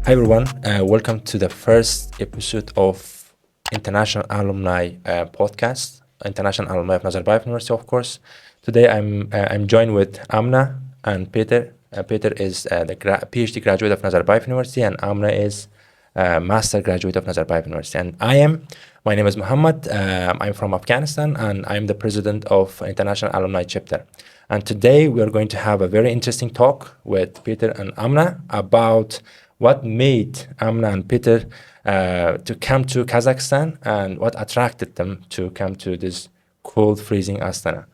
Hi everyone, welcome to the first episode of International Alumni Podcast, International Alumni of Nazarbayev University, of course. Today I'm joined with Amna and Peter. Peter is the PhD graduate of Nazarbayev University, and Amna is master graduate of Nazarbayev University. And my name is Mohammad. I'm from Afghanistan, and I'm the president of International Alumni Chapter. And today we are going to have a very interesting talk with Peter and Amna about what made Amna and Peter to come to Kazakhstan and what attracted them to come to this cold, freezing Astana.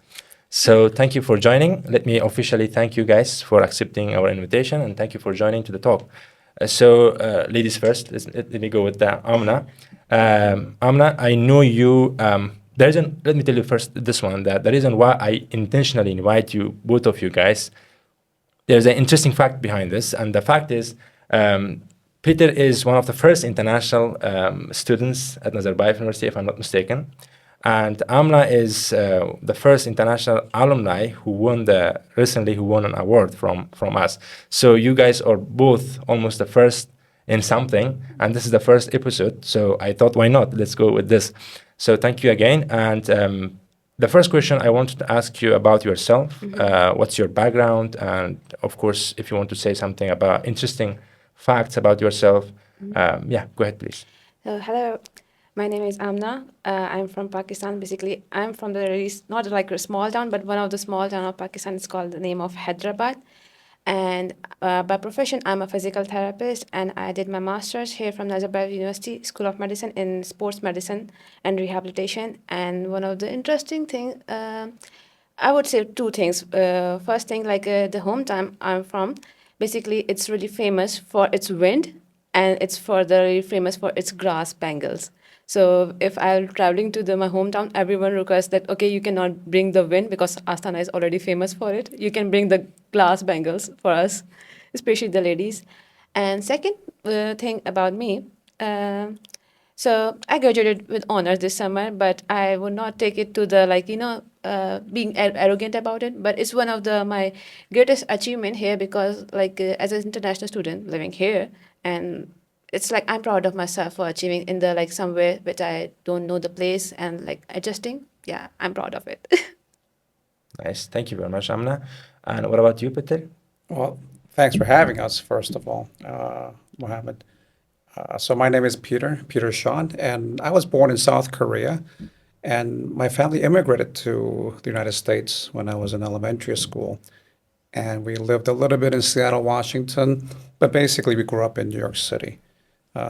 So thank you for joining. Let me officially thank you guys for accepting our invitation, and thank you for joining to the talk. Ladies first, let me go with Amna. Amna, I know you. Let me tell you first this one, that the reason why I intentionally invite you, both of you guys, there's an interesting fact behind this, and the fact is Peter is one of the first international students at Nazarbayev University, if I'm not mistaken. And Amna is the first international alumni who recently won an award from us. So you guys are both almost the first in something, and this is the first episode. So I thought, why not? Let's go with this. So thank you again. And the first question I wanted to ask you about yourself. What's your background? And of course, if you want to say something about interesting facts about yourself, go ahead, please. Hello, my name is Amna. I'm from Pakistan. Basically, I'm from not like a small town, but one of the small town of Pakistan. It's called the name of Hyderabad. And by profession, I'm a physical therapist, and I did my master's here from Nazarbayev University School of Medicine in sports medicine and rehabilitation. And one of the interesting things, I would say two things. First thing, the hometown I'm from, basically it's really famous for its wind, and it's really famous for its grass bangles. So if I'm traveling to my hometown, everyone requests that, okay, you cannot bring the wind because Astana is already famous for it. You can bring the glass bangles for us, especially the ladies. And second thing about me, so I graduated with honors this summer, but I would not take it to the being arrogant about it. But it's one of my greatest achievement here because as an international student living here, and it's like I'm proud of myself for achieving in the somewhere which I don't know the place and adjusting. Yeah, I'm proud of it. Nice. Thank you very much, Amna. And what about you, Peter? Well, thanks for having us, first of all, Mohammed. So my name is Peter Shon, and I was born in South Korea, and my family immigrated to the United States when I was in elementary school. And we lived a little bit in Seattle, Washington, but basically we grew up in New York City.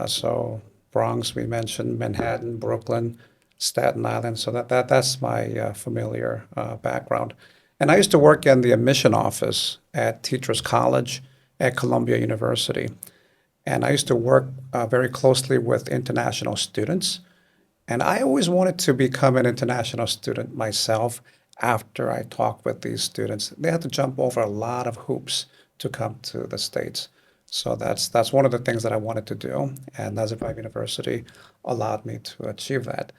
So Bronx, we mentioned, Manhattan, Brooklyn, Staten Island. So that's my familiar background. And I used to work in the admission office at Teachers College at Columbia University. And I used to work very closely with international students. And I always wanted to become an international student myself after I talked with these students. They had to jump over a lot of hoops to come to the States. So that's one of the things that I wanted to do, and Nazarbayev University allowed me to achieve that.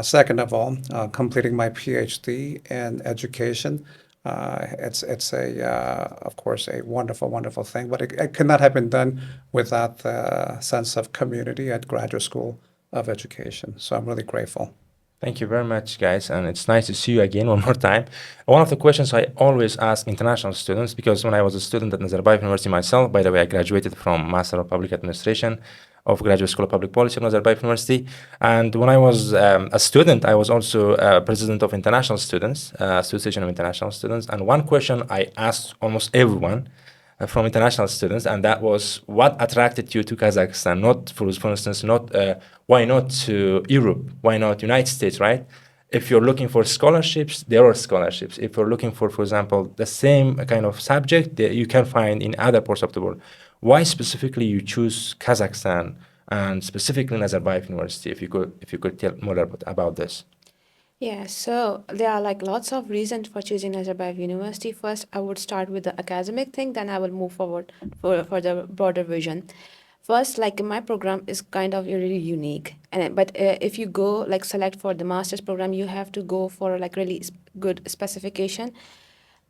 Second of all, completing my PhD in education, it's of course a wonderful thing, but it could not have been done without the sense of community at Graduate School of Education. So I'm really grateful. Thank you very much, guys, and it's nice to see you again one more time. One of the questions I always ask international students, because when I was a student at Nazarbayev University myself, by the way, I graduated from Master of Public Administration of Graduate School of Public Policy at Nazarbayev University. And when I was a student, I was also president of International Students, Association of International Students. And one question I asked almost everyone from international students, and that was, what attracted you to Kazakhstan? Not, for instance, why not to Europe? Why not United States, right? If you're looking for scholarships, there are scholarships. If you're looking for example, the same kind of subject that you can find in other parts of the world. Why specifically you choose Kazakhstan and specifically Nazarbayev University? If you could tell more about this. Yeah, so there are lots of reasons for choosing Nazarbayev University. First, I would start with the academic thing, then I will move forward for the broader vision. First, my program is kind of really unique, but if you go select for the master's program, you have to go for really good specification.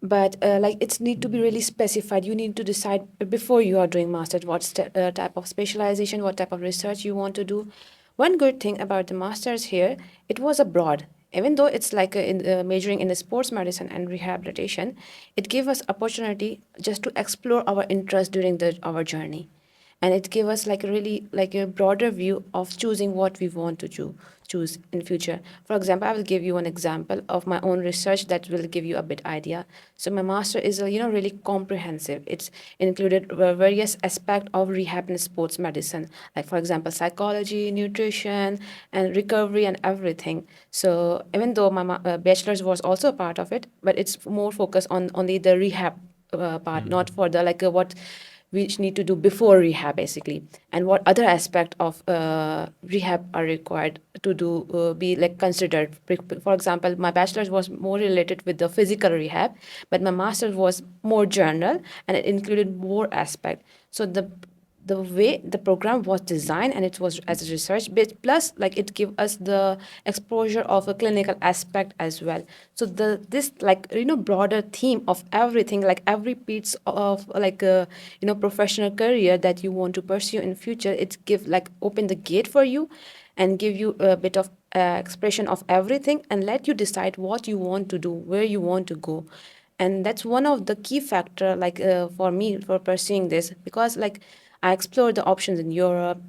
but like it's need to be really specified. You need to decide before you are doing master's what type of specialization, what type of research you want to do. One good thing about the master's here, it was abroad. Even though it's like majoring in the sports medicine and rehabilitation, it gave us opportunity just to explore our interest during our journey, and it gave us like a really like a broader view of choosing what we want to choose in future. For example, I will give you an example of my own research that will give you a bit idea. So my master is really comprehensive. It's included various aspects of rehab and sports medicine, like for example psychology, nutrition, and recovery and everything. So even though my bachelor's was also a part of it, but it's more focused on only the rehab part, not for the like what which need to do before rehab basically, and what other aspect of rehab are required to do be like considered. For example, my bachelor's was more related with the physical rehab, but my master's was more general and it included more aspect. So the way the program was designed, and it was as a research bit plus like it give us the exposure of a clinical aspect as well. So this like broader theme of everything, like every piece of like a professional career that you want to pursue in future, it give like open the gate for you and give you a bit of expression of everything and let you decide what you want to do, where you want to go. And that's one of the key factor like for me for pursuing this, because like I explored the options in Europe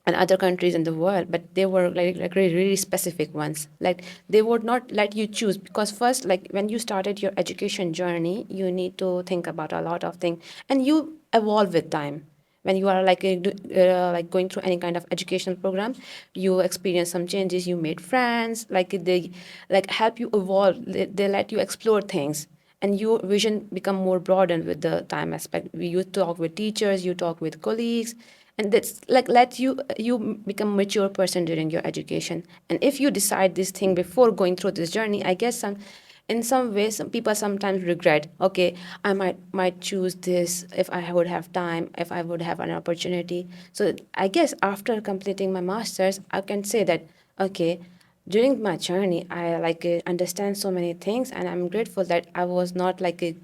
and other countries in the world, but they were like really, really specific ones. Like they would not let you choose, because first, like when you started your education journey, you need to think about a lot of things, and you evolve with time. When you are like going through any kind of educational program, you experience some changes, you made friends, like they like help you evolve, they let you explore things, and your vision become more broadened with the time aspect. You talk with teachers, you talk with colleagues, and that's like let you become mature person during your education. And if you decide this thing before going through this journey, I guess in some ways some people sometimes regret, okay, I might choose this if I would have time, if I would have an opportunity. So I guess after completing my masters, I can say that, okay, during my journey I like understand so many things, and I'm grateful that I was not like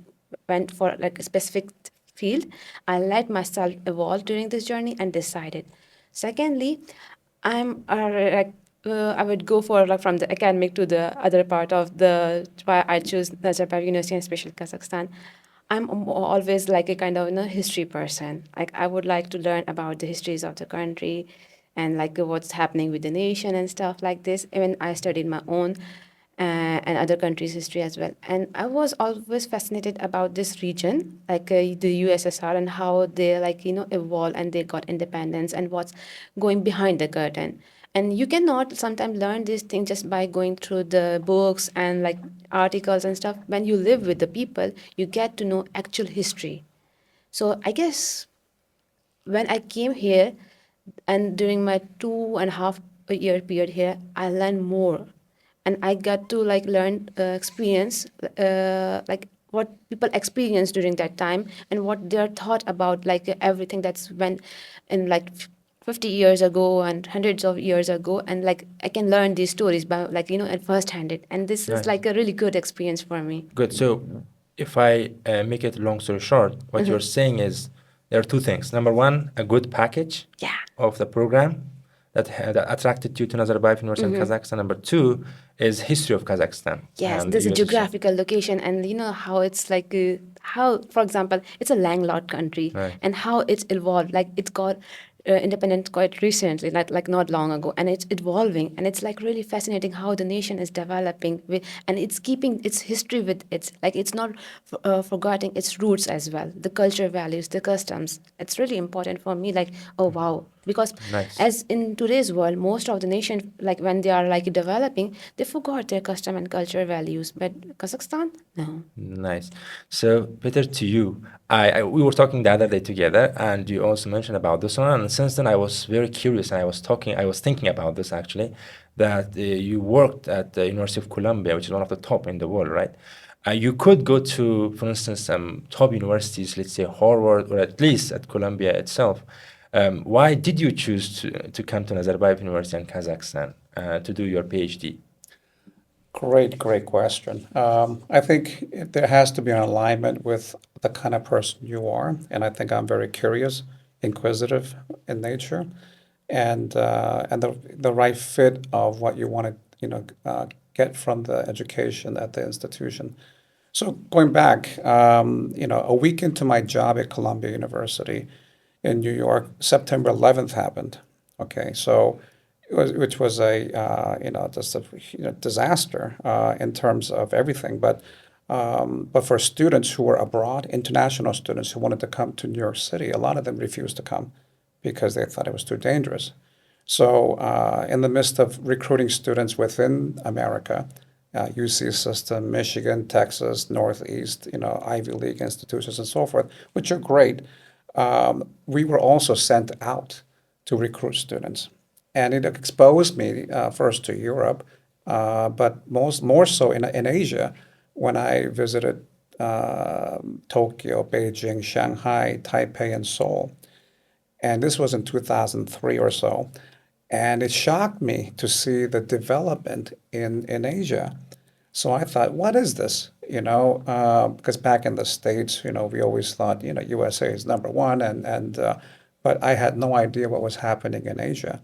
went for like a specific field. I let myself evolve during this journey and decided. Secondly, I'm like I would go for like from the academic to the other part of the why I choose Nazarbayev University and especially Kazakhstan. I'm always like a kind of history person. Like I would like to learn about the histories of the country and like what's happening with the nation and stuff like this. Even I studied my own and other countries' history as well. And I was always fascinated about this region, like the USSR, and how they like evolved and they got independence and what's going behind the curtain. And you cannot sometimes learn these things just by going through the books and like articles and stuff. When you live with the people, you get to know actual history. So I guess when I came here and during my 2.5 year period here, I learned more, and I got to like learn experience like what people experienced during that time and what their thought about like everything that's went in like 50 years ago and hundreds of years ago, and like I can learn these stories by like at first handed, and this is Nice. like a really good experience for me. Good. So, if I make it long story short, what you're saying is there are two things. Number one, a good package Yeah. of the program that attracted you to Nazarbayev University in Kazakhstan. Number two is history of Kazakhstan Yes, and there's a USSR. geographical location, and how it's like how, for example, it's a landlocked country, Right. and how it's evolved. Like it's got independent quite recently, like not long ago, and it's evolving, and it's like really fascinating how the nation is developing, and it's keeping its history with its like it's not forgetting its roots as well, the culture, values, the customs. It's really important for me. Like, oh wow, because Nice. as in today's world, most of the nation like when they are like developing, they forgot their custom and culture values. But Kazakhstan, no. Nice. So, Peter, to you, we were talking the other day together, and you also mentioned about this one. And since then, I was very curious, and I was thinking about this actually, that you worked at the University of Columbia, which is one of the top in the world, right? You could go to, for instance, some top universities, let's say Harvard, or at least at Columbia itself. Why did you choose to come to Nazarbayev University in Kazakhstan to do your PhD? Great question. I think there has to be an alignment with the kind of person you are, and I think I'm very curious, inquisitive in nature, and the right fit of what you want to, get from the education at the institution. So going back, a week into my job at Columbia University in New York, September 11th happened. Okay, so which was a just a disaster in terms of everything. But for students who were abroad, international students who wanted to come to New York City, a lot of them refused to come because they thought it was too dangerous. So in the midst of recruiting students within America, UC system, Michigan, Texas, Northeast, Ivy League institutions and so forth, which are great, we were also sent out to recruit students. And it exposed me first to Europe, but more so in Asia when I visited Tokyo, Beijing, Shanghai, Taipei, and Seoul. And this was in 2003 or so. And it shocked me to see the development in Asia. So I thought, what is this? Because back in the States, we always thought, USA is number one, but I had no idea what was happening in Asia.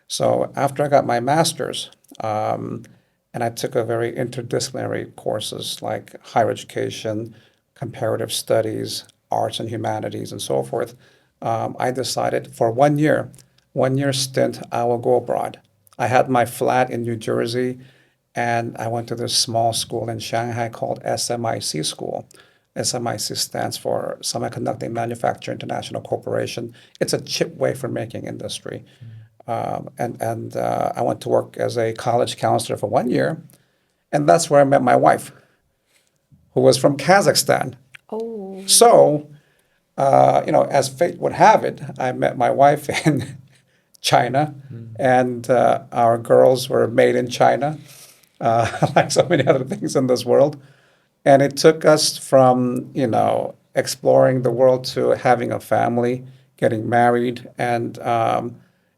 So after I got my master's, and I took a very interdisciplinary courses like higher education, comparative studies, arts and humanities, and so forth, I decided for 1 year stint, I will go abroad. I had my flat in New Jersey, and I went to this small school in Shanghai called SMIC school. SMIC stands for Semiconductor Manufacturing International Corporation. It's a chip wafer making industry. I went to work as a college counselor for 1 year, and that's where I met my wife, who was from Kazakhstan. Oh. So, as fate would have it, I met my wife in China, and our girls were made in China, like so many other things in this world. And it took us from, exploring the world to having a family, getting married, and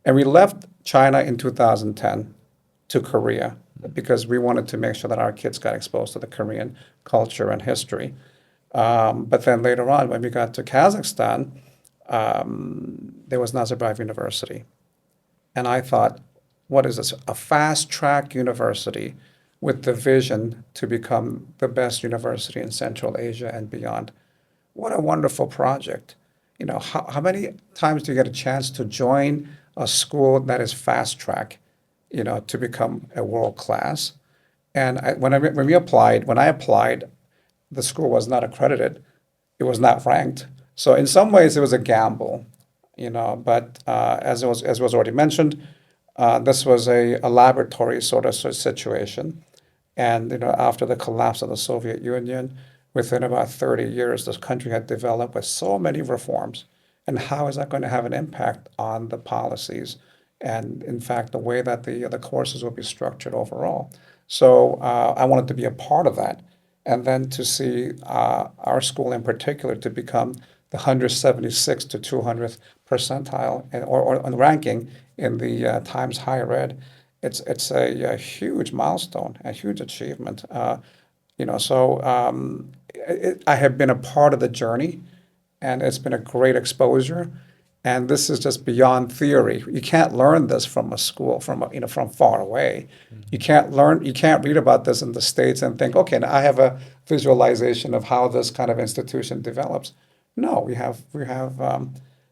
we left China in 2010 to Korea because we wanted to make sure that our kids got exposed to the Korean culture and history. But then later on, when we got to Kazakhstan, there was Nazarbayev University. And I thought, what is this? A fast-track university with the vision to become the best university in Central Asia and beyond. What a wonderful project. How many times do you get a chance to join a school that is fast-track, to become a world class? And when I applied, the school was not accredited. It was not ranked. So in some ways, it was a gamble, But as was already mentioned, this was a laboratory sort of situation. And after the collapse of the Soviet Union, within about 30 years, this country had developed with so many reforms. And how is that going to have an impact on the policies and, in fact, the way that the courses will be structured overall? So I wanted to be a part of that. And then to see our school in particular to become the 176th to 200th percentile or ranking in the Times Higher Ed, it's a huge milestone, a huge achievement. I have been a part of the journey, and it's been a great exposure. And this is just beyond theory. You can't learn this from a school, from far away. You can't read about this in the States and think, okay, now I have a visualization of how this kind of institution develops. No, we have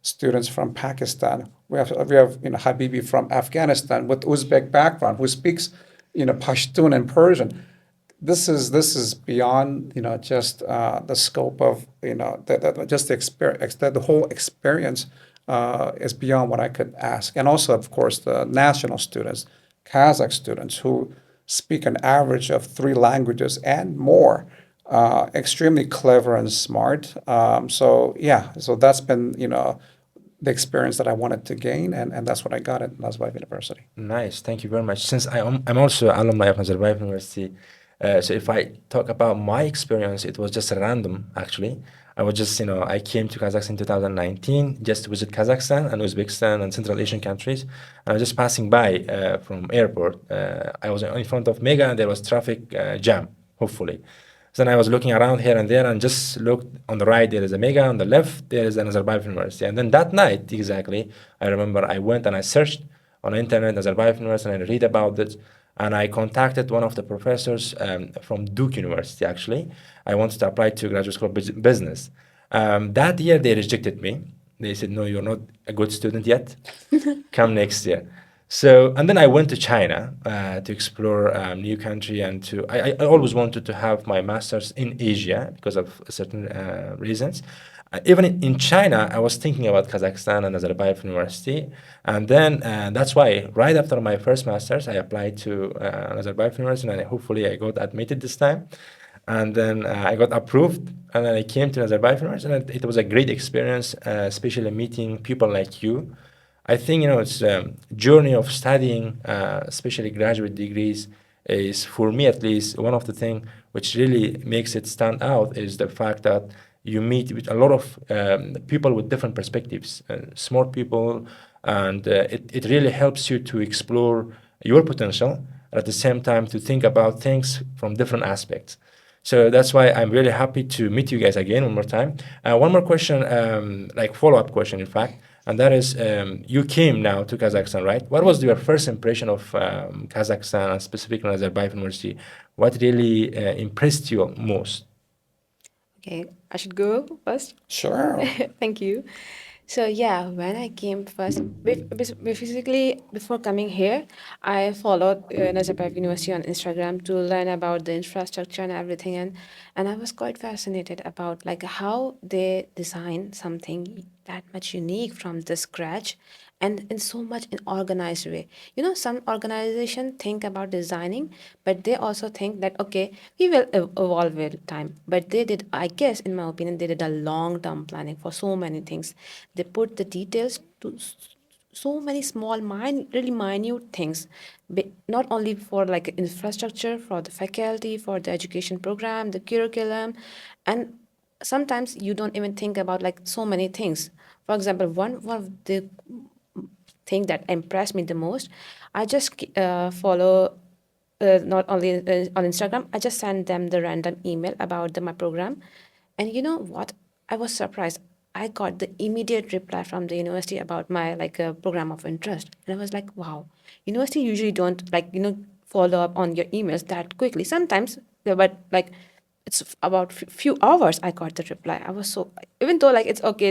students from Pakistan. We have Habibi from Afghanistan with Uzbek background who speaks Pashtun and Persian. This is beyond just the scope of just the experience. The whole experience is beyond what I could ask. And also, of course, the national students, Kazakh students who speak an average of 3 languages and more, extremely clever and smart. So that's been the experience that I wanted to gain, and that's what I got at Nazarbayev University. Nice, thank you very much. Since I'm also an alumni of Nazarbayev University, so if I talk about my experience, it was just random, actually. I was just, I came to Kazakhstan in 2019 just to visit Kazakhstan and Uzbekistan and Central Asian countries. And I was just passing by from airport. I was in front of Mega and there was traffic jam, hopefully. So then I was looking around here and there and just looked on the right, there is a Mega, on the left, there is an Nazarbayev University. And then that night, exactly, I remember I went and I searched on the internet, Nazarbayev University, and I read about it. And I contacted one of the professors from Duke University, actually. I wanted to apply to graduate school of business. That year, they rejected me. They said, no, you're not a good student yet. Come next year. So, and then I went to China to explore a new country, and I always wanted to have my master's in Asia because of certain reasons. Even in China, I was thinking about Kazakhstan and Nazarbayev University. And then that's why right after my first master's, I applied to Nazarbayev University, and hopefully I got admitted this time. And then I got approved, and then I came to Nazarbayev University, and it was a great experience, especially meeting people like you. I think, it's a journey of studying, especially graduate degrees, is, for me at least, one of the things which really makes it stand out is the fact that you meet with a lot of people with different perspectives, smart people, and it really helps you to explore your potential, at the same time to think about things from different aspects. So that's why I'm really happy to meet you guys again one more time. One more question, like follow-up question, in fact, and that is, you came now to Kazakhstan, right? What was your first impression of Kazakhstan, and specifically Nazarbayev University? What really impressed you most? Okay, I should go first. Sure. Thank you. So yeah, when I came first, basically before coming here, I followed Nazarbayev University on Instagram to learn about the infrastructure and everything, and I was quite fascinated about like how they design something that much unique from the scratch, and in so much an organized way. Some organization think about designing, but they also think that okay, we will evolve with time. But they did, I guess, in my opinion, they did a long-term planning for so many things. They put the details to so many small, really minute things, not only for like infrastructure, for the faculty, for the education program, the curriculum, and sometimes you don't even think about like so many things. For example, one of the thing that impressed me the most, I just follow not only on Instagram, I just send them the random email about my program. And you know what? I was surprised. I got the immediate reply from the university about my like program of interest. And I was like, wow, university usually don't like, follow up on your emails that quickly. Sometimes, but like it's about few hours I got the reply. I was so, even though like it's okay,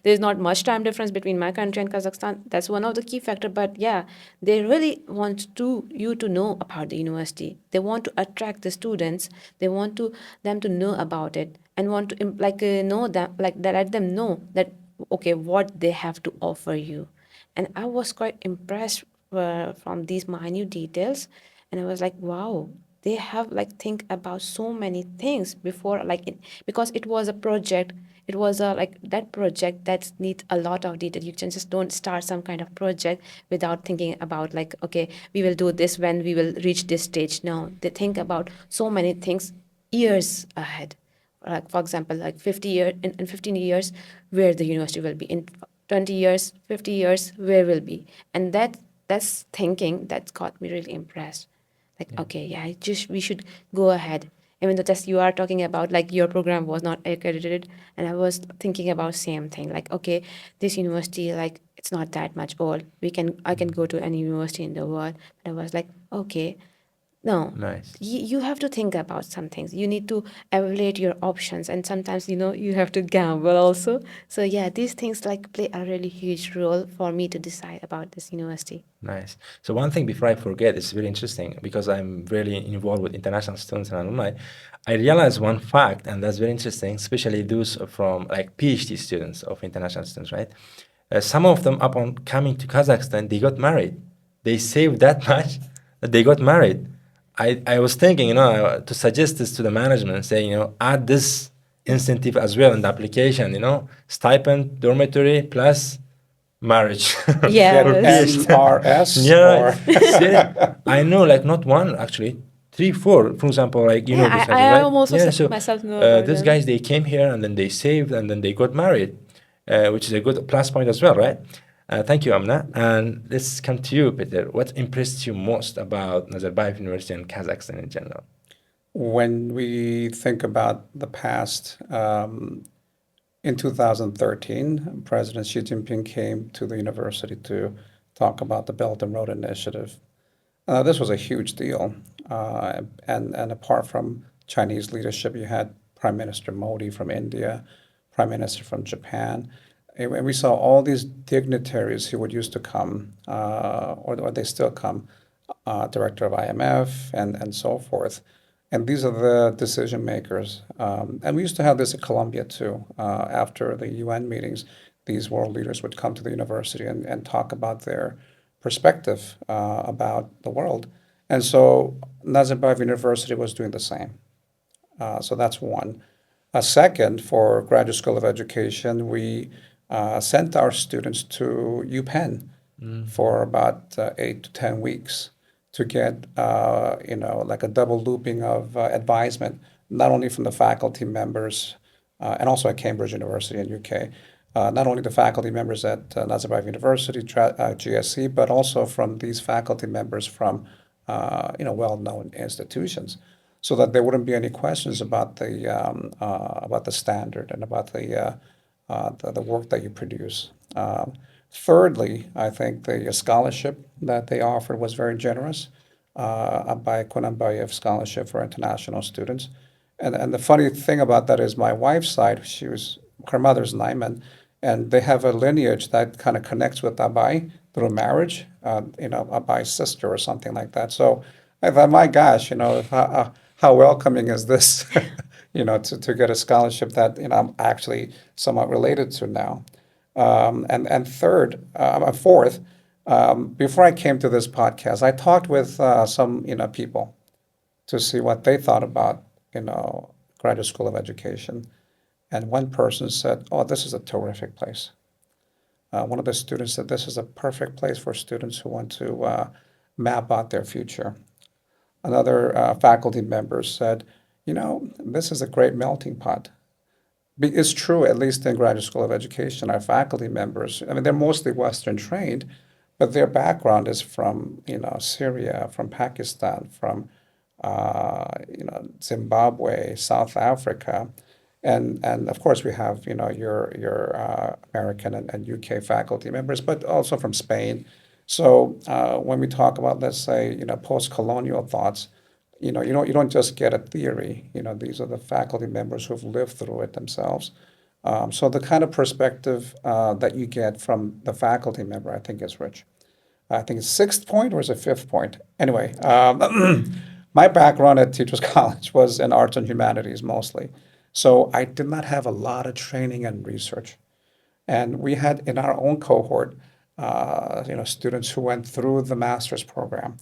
there's not much time difference between my country and Kazakhstan. That's one of the key factor. But yeah, they really want you to know about the university. They want to attract the students. They want them to know about it, and want to know that, like that, let them know that okay, what they have to offer you. And I was quite impressed from these minute details, and I was like, wow, they have like think about so many things before because it was a project. It was a like that project that needs a lot of detail. You can just don't start some kind of project without thinking about like, okay, we will do this when we will reach this stage. No, they think about so many things years ahead. Like for example, like 50 years in 15 years, where the university will be in 20 years, 50 years, where will be. And that's thinking that got me really impressed. Like, okay, yeah, we should go ahead. Even though just you are talking about like your program was not accredited, and I was thinking about same thing. Like, okay, this university, like it's not that much old. I can go to any university in the world. And I was like, okay, no, Nice. you have to think about some things. You need to evaluate your options, and sometimes you have to gamble also. So yeah, these things like play a really huge role for me to decide about this university. Nice. So one thing before I forget, it's very interesting because I'm really involved with international students and alumni. I realized one fact, and that's very interesting, especially those from like PhD students of international students, right? Some of them, upon coming to Kazakhstan, they got married. They saved that much that they got married. I was thinking, to suggest this to the management, say, add this incentive as well in the application, stipend, dormitory, plus marriage. Yeah, Get that's- NRS Yeah, or see, I know, like not one, actually, 3, 4, for example, like you know Yeah, this, I right? almost Yeah, so myself know about these them. guys, they came here and then they saved and then they got married, which is a good plus point as well, right? Thank you, Amna. And let's come to you, Peter. What impressed you most about Nazarbayev University and Kazakhstan in general? When we think about the past, in 2013, President Xi Jinping came to the university to talk about the Belt and Road Initiative. This was a huge deal. And apart from Chinese leadership, you had Prime Minister Modi from India, Prime Minister from Japan. And we saw all these dignitaries who would used to come, or they still come, Director of IMF and so forth. And these are the decision makers. And we used to have this at Columbia too. After the UN meetings, these world leaders would come to the university and talk about their perspective about the world. And so Nazarbayev University was doing the same. So that's one. Second, for Graduate School of Education, we sent our students to UPenn for about 8 to 10 weeks to get, like a double looping of advisement, not only from the faculty members, and also at Cambridge University in UK, not only the faculty members at Nazarbayev University, GSE, but also from these faculty members from, well-known institutions, so that there wouldn't be any questions about the standard and about the work that you produce. Thirdly, I think the scholarship that they offered was very generous, by Kunanbayev Scholarship for International Students. And the funny thing about that is my wife's side, her mother's Naiman, and they have a lineage that kind of connects with Abai through marriage, Abai's sister or something like that. So I thought, my gosh, how welcoming is this, to get a scholarship that, I'm actually somewhat related to now. And fourth, before I came to this podcast, I talked with some people to see what they thought about Graduate School of Education, and one person said, "Oh, this is a terrific place." One of the students said, "This is a perfect place for students who want to map out their future." Another faculty member said, "This is a great melting pot." It's true, at least in Graduate School of Education, our faculty members, they're mostly Western trained, but their background is from, Syria, from Pakistan, from, Zimbabwe, South Africa. And of course, we have, your American and UK faculty members, but also from Spain. So when we talk about, let's say, post-colonial thoughts, you don't just get a theory. These are the faculty members who've lived through it themselves. So the kind of perspective that you get from the faculty member, I think, is rich. I think it's sixth point, or is it fifth point? Anyway, my background at Teachers College was in arts and humanities mostly. So I did not have a lot of training and research. And we had in our own cohort, students who went through the master's program.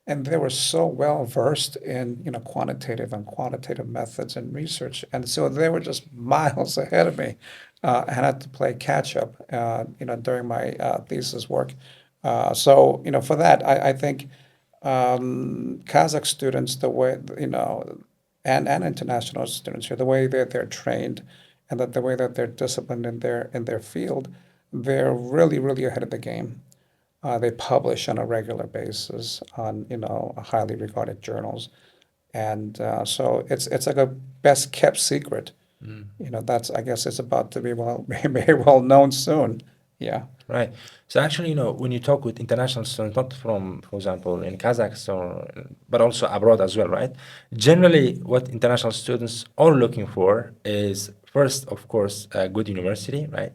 And they were so well versed in, quantitative and qualitative methods and research. And so they were just miles ahead of me. I had to play catch up, during my thesis work. So, for that, I think Kazakh students, the way, and international students here, the way that they're trained and that the way that they're disciplined in their field, they're really, really ahead of the game. They publish on a regular basis on, highly regarded journals. And so it's like a best kept secret. I guess it's about to be very well known soon. Yeah. Right. So actually, when you talk with international students, not from, for example, in Kazakhstan, but also abroad as well, right? Generally, what international students are looking for is first, of course, a good university, right?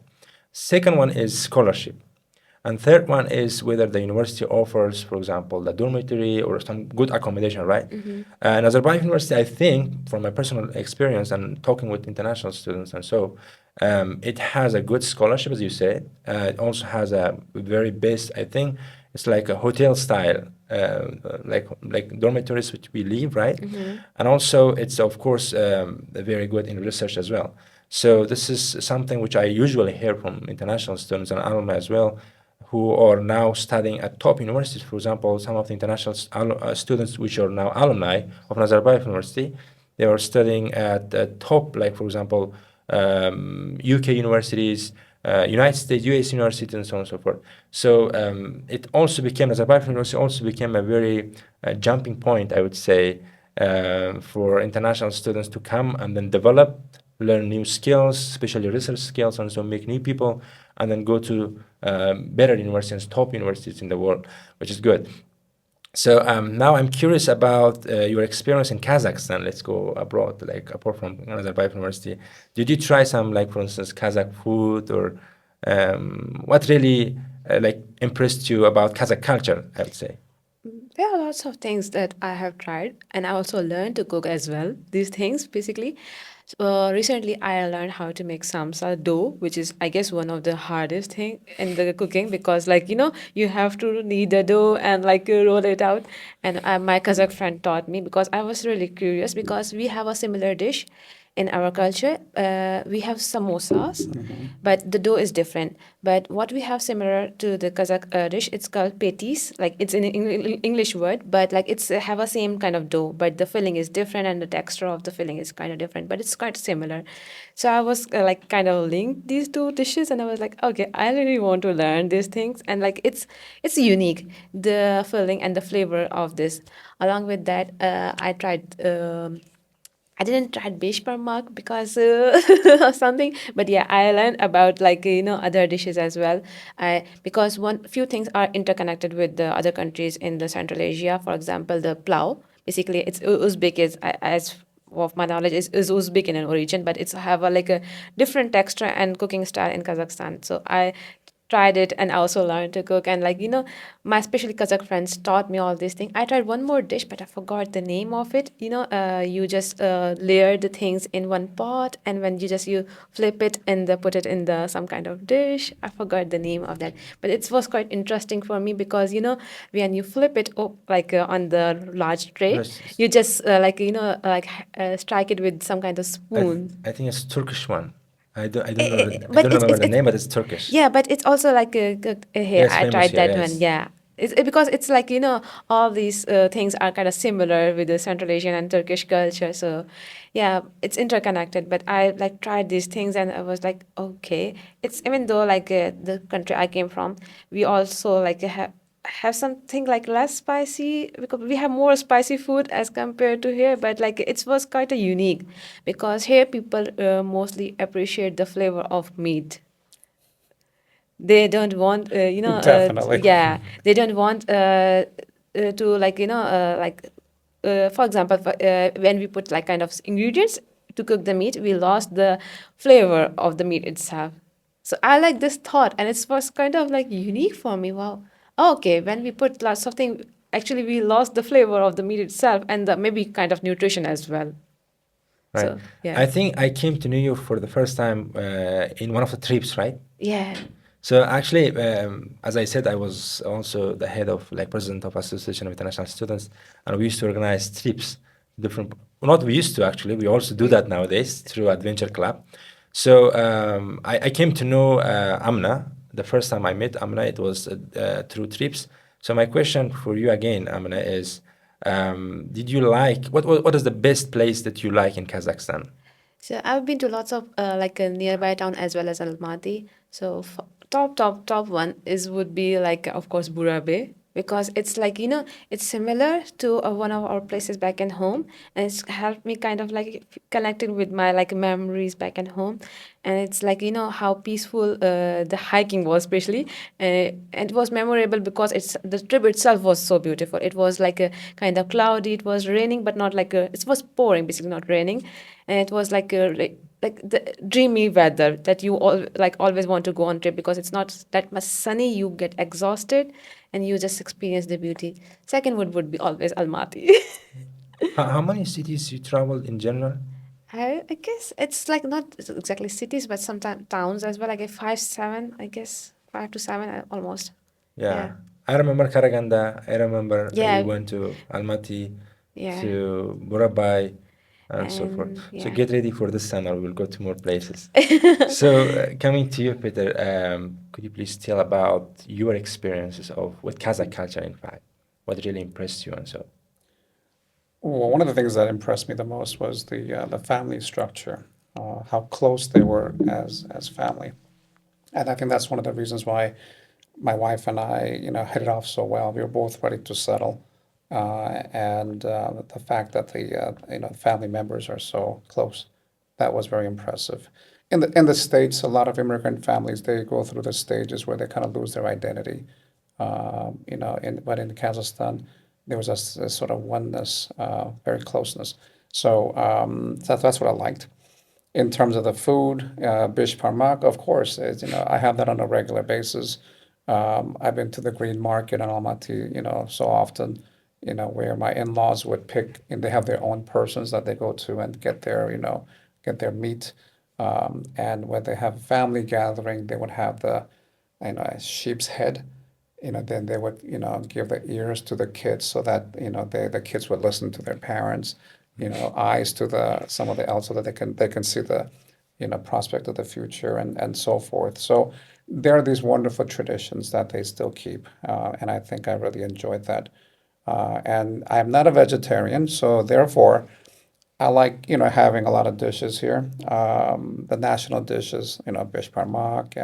Second one is scholarship. And third one is whether the university offers, for example, the dormitory or some good accommodation, right? Nazarbayev University, I think, from my personal experience and talking with international students and so, it has a good scholarship, as you said. It also has a very best, I think, it's like a hotel style, like dormitories which we live, right? And also it's, of course, very good in research as well. So this is something which I usually hear from international students and alumni as well. who are now studying at top universities. For example, some of the international students which are now alumni of Nazarbayev University, they are studying at top, like for example, UK universities, United States, US universities, and so on and so forth. So it also became, Nazarbayev University also became a very jumping point, I would say, for international students to come and then develop, learn new skills, especially research skills, and so make new people, and then go to better universities, top universities in the world, which is good. So now I'm curious about your experience in Kazakhstan. Let's go abroad, like apart from Nazarbayev University. Did you try some, like for instance, Kazakh food, or what really like impressed you about Kazakh culture, I would say? There are lots of things that I have tried, and I also learned to cook as well. These things, basically. Recently, I learned how to make samsa dough, which is, I guess, one of the hardest thing in the cooking because, like, you have to knead the dough and like roll it out. And my Kazakh friend taught me because I was really curious because we have a similar dish in our culture. We have samosas, but the dough is different. But what we have similar to the Kazakh dish, it's called petis. Like it's an English word, but like it's have a same kind of dough, but the filling is different and the texture of the filling is kind of different, but it's quite similar. So I was like kind of linked these two dishes, and I was like, okay, I really want to learn these things, and like it's unique, the filling and the flavor of this. Along with that, I tried. I didn't try beige parmak because of something, but yeah, I learned about like other dishes as well. I because one few things are interconnected with the other countries in the Central Asia. For example, the plow. Basically, it's Uzbek is as of my knowledge is Uzbek in an origin, but it's have a like a different texture and cooking style in Kazakhstan. So I tried it and I also learned to cook, and like my especially Kazakh friends taught me all these things. I tried one more dish but I forgot the name of it. You just layer the things in one pot, and when you flip it and put it in the some kind of dish. I forgot the name of that, but it was quite interesting for me because when you flip it up like on the large tray, Yes. you just strike it with some kind of spoon. I think it's Turkish one. I don't know I But don't remember the name, but it's Turkish. yeah, but it's also like Yeah, here it's I famous tried here. that one. Yes. Yeah, because it's like all these things are kind of similar with the Central Asian and Turkish culture. So yeah, it's interconnected. But I like tried these things and I was like, okay, it's even though like the country I came from, we also like have something like less spicy because we have more spicy food as compared to here, but like it was quite a unique because here people mostly appreciate the flavor of meat. They don't want Definitely. yeah, they don't want to like for example when we put like kind of ingredients to cook the meat, we lost the flavor of the meat itself. So I like this thought, and it was kind of like unique for me. Wow. Okay, when we put lots of things, actually we lost the flavor of the meat itself and the maybe kind of nutrition as well. Right. So yeah. I think I came to New York for the first time in one of the trips, right? Yeah. So actually, as I said, I was also the head of like president of Association of International Students, and we used to organize trips, different. Well, not we used to actually, we also do that nowadays through Adventure Club. So I came to know Amna. The first time I met Amna, it was through trips. So my question for you again, Amna, is did you like what is the best place that you like in Kazakhstan? So I've been to lots of like a nearby town as well as Almaty. So top one is would be like of course Burabe, because it's like it's similar to one of our places back in home, and it's helped me kind of like connecting with my like memories back at home. And it's like how peaceful the hiking was, especially, and it was memorable because it's the trip itself was so beautiful. It was like a kind of cloudy, it was raining but not like it was pouring, basically not raining, and it was like a like the dreamy weather that you all like always want to go on trip because it's not that much sunny, you get exhausted and you just experience the beauty. Second would be always Almaty. How many cities you traveled in general? I guess it's like not exactly cities, but sometimes towns as well. Like a 5, 7, I guess 5 to 7 almost. Yeah, Yeah, I remember Karaganda. I remember we yeah, went to Almaty, yeah. to Burabai, and so forth. And So yeah. get ready for this summer. We'll go to more places. So coming to you, Peter, could you please tell about your experiences of with Kazakh culture, in fact, what really impressed you and so? Well, one of the things that impressed me the most was the family structure, how close they were as family. And I think that's one of the reasons why my wife and I, hit it off so well. We were both ready to settle, and the fact that the family members are so close, that was very impressive. In the States, a lot of immigrant families they go through the stages where they kind of lose their identity. But in Kazakhstan, there was a sort of oneness, very closeness. So that's what I liked. In terms of the food, bish parmak, of course, I have that on a regular basis. I've been to the green market in Almaty, so often, where my in-laws would pick, and they have their own persons that they go to and get their meat. And when they have a family gathering, they would have a sheep's head. Then they would, give the ears to the kids so that, the kids would listen to their parents, eyes to some of the elders so that they can see the, prospect of the future and so forth. So there are these wonderful traditions that they still keep, and I think I really enjoyed that. And I'm not a vegetarian, so therefore I like, having a lot of dishes here. The national dishes, bish parmak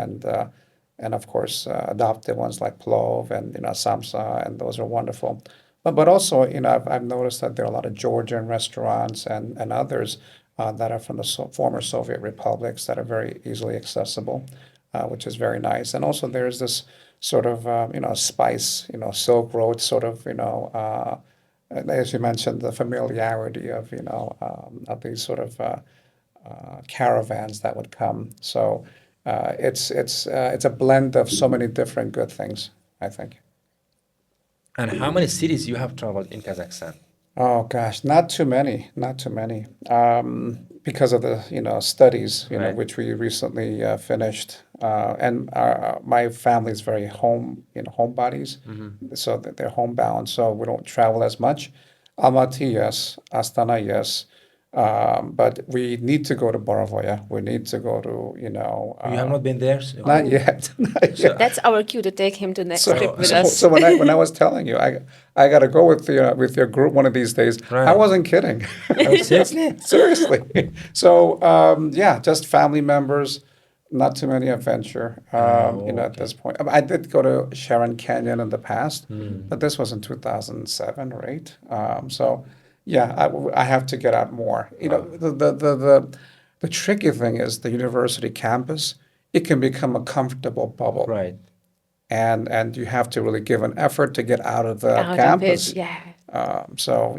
and of course adopted ones like plov and samsa, and those are wonderful. But also, I've noticed that there are a lot of Georgian restaurants and others that are from the former Soviet republics that are very easily accessible, which is very nice. And also, there's this sort of spice, Silk Road sort of, as you mentioned, the familiarity of of these sort of caravans that would come. So it's a blend of so many different good things, I think. And how many cities you have traveled in Kazakhstan? Oh gosh, not too many, not too many. Because of the studies Right. which we recently finished, and my family is very homebodies, so that they're homebound, so we don't travel as much. Almaty, yes, Astana, yes, but we need to go to Borovoya. We need to go to You have not been there? not yet, not So, yet. That's our cue to take him to next So, trip with so, us. so when I was telling you, I got to go with your group one of these days. I Right. wasn't kidding. oh, seriously? Seriously. So yeah, just family members, not too many adventure. At okay. this point, I did go to Sharon Canyon in the past, Hmm. but this was in 2007 or eight. So yeah, I have to get out more. The tricky thing is the university campus. It can become a comfortable bubble Right. and you have to really give an effort to get out of the Out of it, campus. yeah. So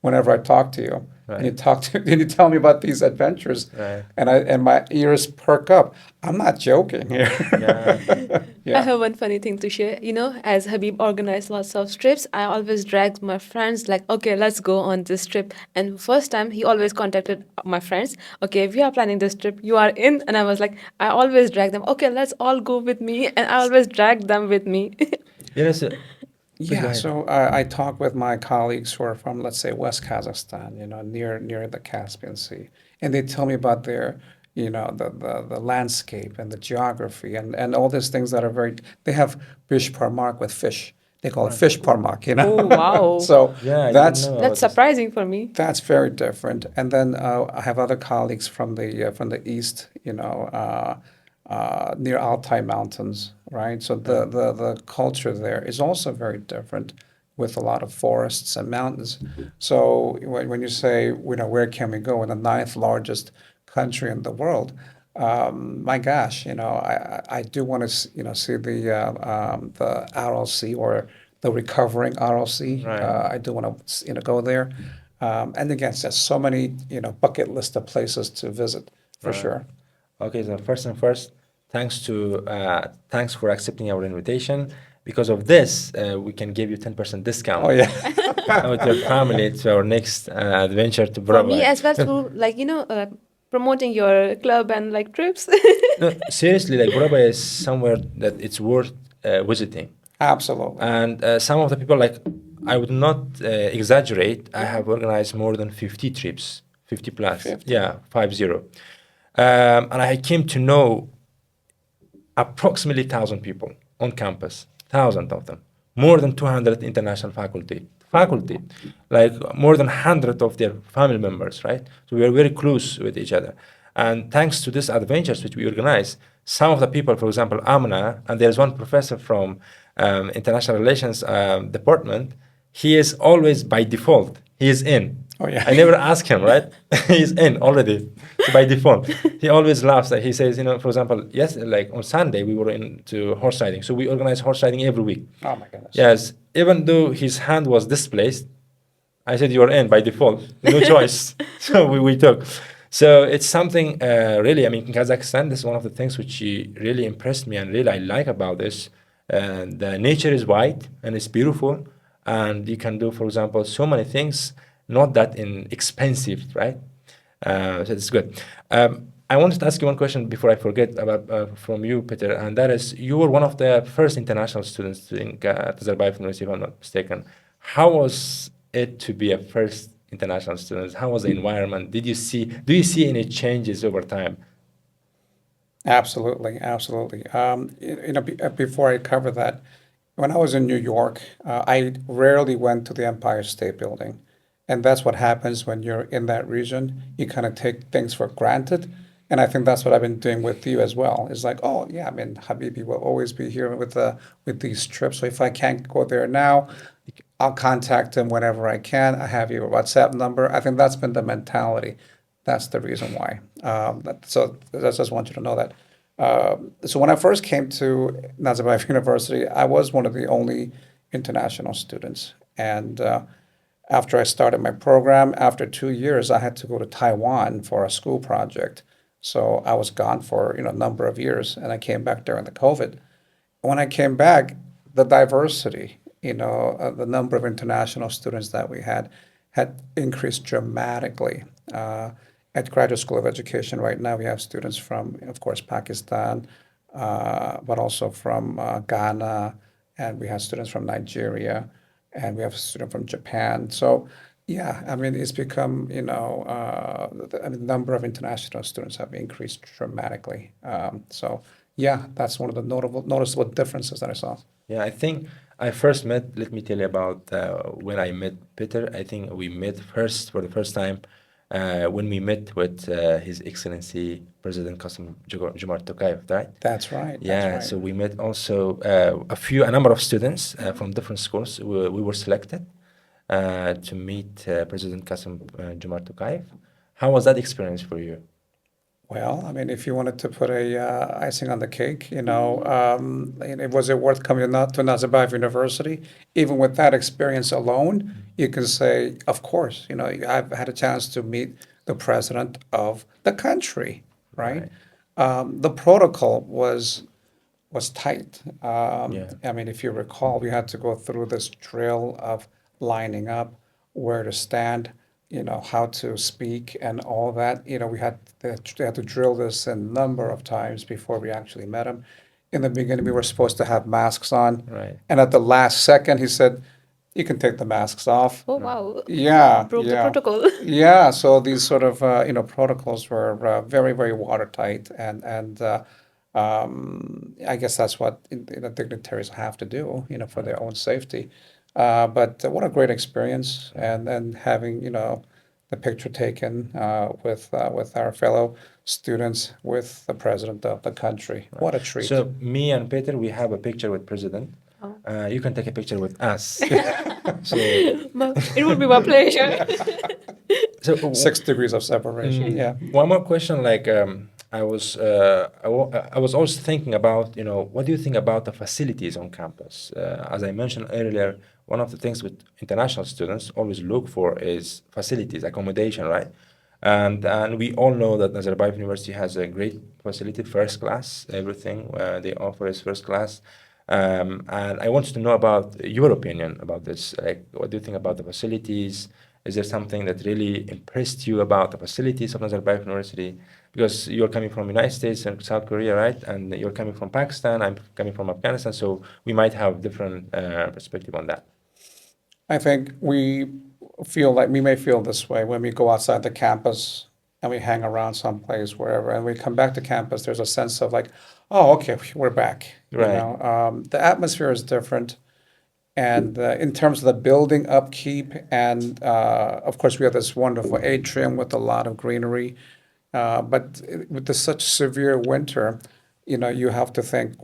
whenever I talk to you and you Right. and you tell me about these adventures, Right. and my ears perk up, I'm not joking here. Yeah. I Yeah. have one funny thing to share. As Habib organized lots of trips, I always dragged my friends, like, okay, let's go on this trip. And first time, he always contacted my friends, okay, we are planning this trip, you are in. And I was like, I always drag them, okay, let's all go with me. And I always drag them with me. Yes. Please go Yeah, ahead. so I talk with my colleagues who are from, let's say, West Kazakhstan, near the Caspian Sea, and they tell me about their, the landscape and the geography and all these things that are they have bish parmak with fish. They call it Right. fish parmak, Oh, wow. So Yeah, I didn't that's know about That's this. surprising for me. that's very different. And then I have other colleagues from the east, near Altai Mountains, right? So the culture there is also very different, with a lot of forests and mountains. So when you say, where can we go in the ninth largest country in the world? My gosh, I do want to see the Aral Sea, or the recovering Aral Sea. Right. I do want to go there. And again, there's so many bucket list of places to visit for Right. sure. Okay, so first, thanks for accepting our invitation. Because of this, we can give you 10% discount Oh yeah. with your family to our next adventure to For me Brava. as well, through, like, promoting your club and, like, trips. No, seriously, like Brava is somewhere that it's worth visiting. Absolutely. And some of the people, like, I would not exaggerate. I have organized more than 50 trips, 50 plus. 50. Yeah, 50. And I came to know approximately 1,000 people on campus, 1,000 of them, more than 200 international faculty, like more than 100 of their family members, right? So we are very close with each other. And thanks to these adventures which we organize, some of the people, for example, Amna, and there's one professor from International Relations Department, he is always by default, he is in. Oh, yeah. I never ask him, right? He's in already, so by default. He always laughs. He says, for example, yes, like on Sunday we were into horse riding, so we organize horse riding every week. Oh my goodness. Yes, even though his hand was displaced, I said you're in by default, no choice. So we took. So it's something really. I mean, in Kazakhstan, this is one of the things which really impressed me and really I like about this. The nature is wide and it's beautiful, and you can do, for example, so many things. Not that expensive, right? So it's good. I wanted to ask you one question before I forget about from you, Peter, and that is you were one of the first international students in Nazarbayev University, if I'm not mistaken. How was it to be a first international student? How was the environment? Do you see any changes over time? Absolutely, absolutely. Before I cover that, when I was in New York, I rarely went to the Empire State Building. And that's what happens when you're in that region. You kind of take things for granted. And I think that's what I've been doing with you as well. It's like, oh, yeah, I mean, Habibi will always be here with these trips. So if I can't go there now, I'll contact him whenever I can. I have your WhatsApp number. I think that's been the mentality. That's the reason why. So I just want you to know that. So when I first came to Nazarbayev University, I was one of the only international students. And after I started my program, after 2 years, I had to go to Taiwan for a school project. So I was gone for a number of years, and I came back during the COVID. When I came back, the diversity, the number of international students that we had increased dramatically. At Graduate School of Education right now, we have students from, of course, Pakistan, but also from Ghana, and we have students from Nigeria, and we have a student from Japan. So, yeah, I mean, it's become, the number of international students have increased dramatically. So, yeah, that's one of the noticeable differences that I saw. Yeah, I think I first met, let me tell you about when I met Peter. I think we met for the first time when we met with His Excellency President Jomart Tokayev, right? That's right. Yeah, That's so right. we met also a number of students from different schools. We were selected to meet President Jomart Tokayev. How was that experience for you? Well, I mean, if you wanted to put a icing on the cake, was it worth coming out to Nazarbayev University? Even with that experience alone, you can say, of course, I've had a chance to meet the president of the country, right? The protocol was tight. Yeah. I mean, if you recall, we had to go through this drill of lining up, where to stand, how to speak and all that. They had to drill this a number of times before we actually met him. In the beginning, we were supposed to have masks on. Right. And at the last second, he said, you can take the masks off. Oh, wow. Yeah, Broke the yeah. protocol. Yeah, so these sort of, protocols were very, very watertight. And I guess that's what dignitaries have to do, for their own safety. But what a great experience, and having the picture taken with our fellow students with the president of the country. What a treat! So me and Peter, we have a picture with President. Oh. You can take a picture with us. So, It would be my pleasure. so 6 degrees of separation. Yeah. one more question, like I was also thinking about, what do you think about the facilities on campus? As I mentioned earlier, one of the things with international students always look for is facilities, accommodation, right? And we all know that Nazarbayev University has a great facility, first class, everything they offer is first class. And I wanted to know about your opinion about this. Like, what do you think about the facilities? Is there something that really impressed you about the facilities of Nazarbayev University? Because you're coming from United States and South Korea, right? And you're coming from Pakistan, I'm coming from Afghanistan, so we might have different perspective on that. I think we may feel this way when we go outside the campus and we hang around someplace, wherever, and we come back to campus, there's a sense of like, oh, okay, we're back. Right. The atmosphere is different. And in terms of the building upkeep, and of course, we have this wonderful atrium with a lot of greenery. But with such severe winter, you have to think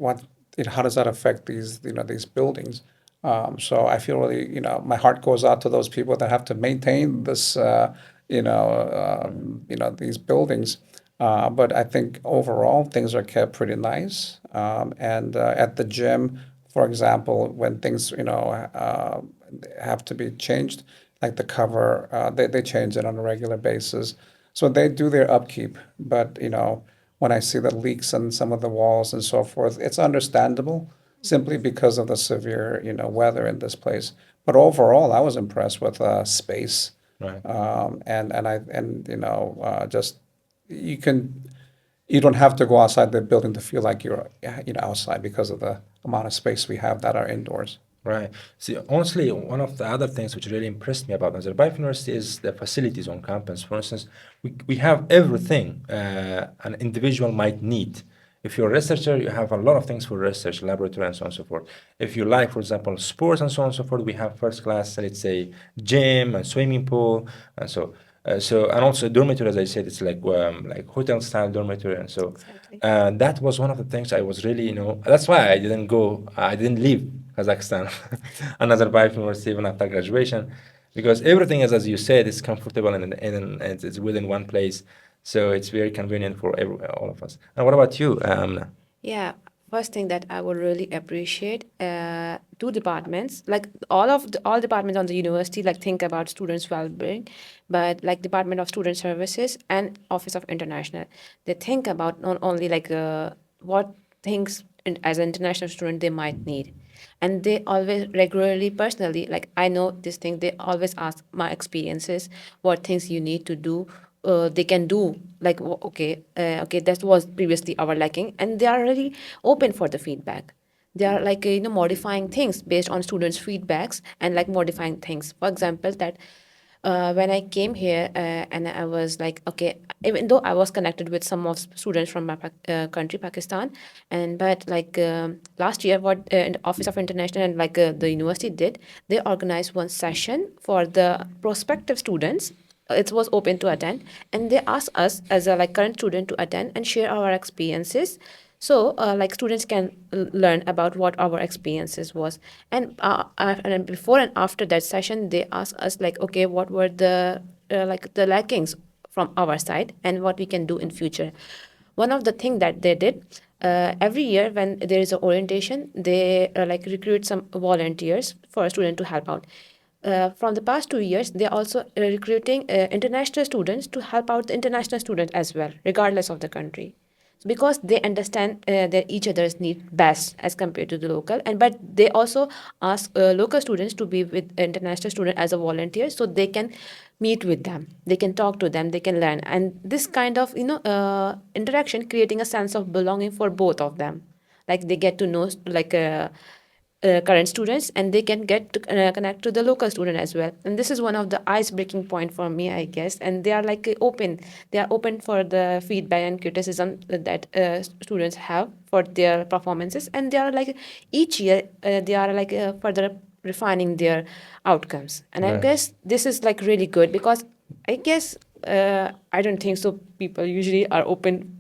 how does that affect these buildings? So I feel really, my heart goes out to those people that have to maintain this, these buildings. But I think overall things are kept pretty nice. And at the gym, for example, when things have to be changed, like the cover, they change it on a regular basis. So they do their upkeep. But when I see the leaks on some of the walls and so forth, it's understandable simply because of the severe weather in this place. But overall, I was impressed with space. Right. Just you don't have to go outside the building to feel like you're outside because of the amount of space we have that are indoors. Right. See, honestly, one of the other things which really impressed me about Nazarbayev University is the facilities on campus. For instance, we have everything an individual might need. If you're a researcher, you have a lot of things for research, laboratory, and so on and so forth. If you like, for example, sports and so on and so forth, we have first class, let's say, gym and swimming pool, and and also dormitory, as I said, it's like hotel style dormitory, and so Exactly. that was one of the things I was really, that's why I didn't leave Kazakhstan, another Nazarbayev University even after graduation, because everything is, as you said, is comfortable and it's within one place, so it's very convenient for all of us. And what about you, Amna? Yeah, first thing that I would really appreciate, two departments, like all departments on the university, like think about students' well-being, but like Department of Student Services and Office of International, they think about not only like what things as an international student they might need, and they always regularly personally, like I know this thing, they always ask my experiences, what things you need to do, they can do, like okay, that was previously our lacking, and they are really open for the feedback. They are like modifying things based on students feedbacks, and like modifying things, for example, that when I came here, and I was like, okay, even though I was connected with some of students from my country, Pakistan, and but like last year, what in the Office of International and like the university did, they organized one session for the prospective students. It was open to attend, and they asked us as a like current student to attend and share our experiences, so like students can learn about what our experiences was. And before and after that session, they asked us like, okay, what were the like the lackings from our side and what we can do in future. One of the thing that they did, every year when there is an orientation, they like recruit some volunteers for a student to help out. From the past 2 years, they are also recruiting international students to help out the international students as well, regardless of the country, because they understand that each other's need best as compared to the local. And but they also ask local students to be with international student as a volunteer, so they can meet with them, they can talk to them, they can learn, and this kind of interaction creating a sense of belonging for both of them. Like they get to know like current students, and they can get to connect to the local student as well. And this is one of the ice breaking point for me, I guess. And they are like open, they are open for the feedback and criticism that students have for their performances, and they are like each year they are like further refining their outcomes. And I Right. guess this is like really good, because I guess I don't think so people usually are open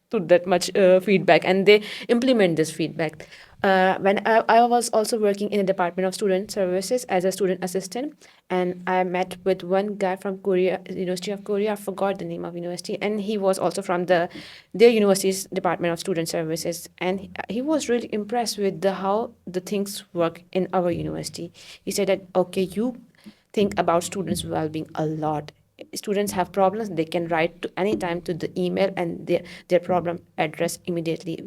to that much feedback, and they implement this feedback. When I was also working in the Department of Student Services as a student assistant, and I met with one guy from Korea, University of Korea. I forgot the name of university, and he was also from their university's Department of Student Services, and he was really impressed with how the things work in our university. He said that, okay, you think about students' well-being a lot. Students have problems, they can write to any time to the email, and their problem addressed immediately.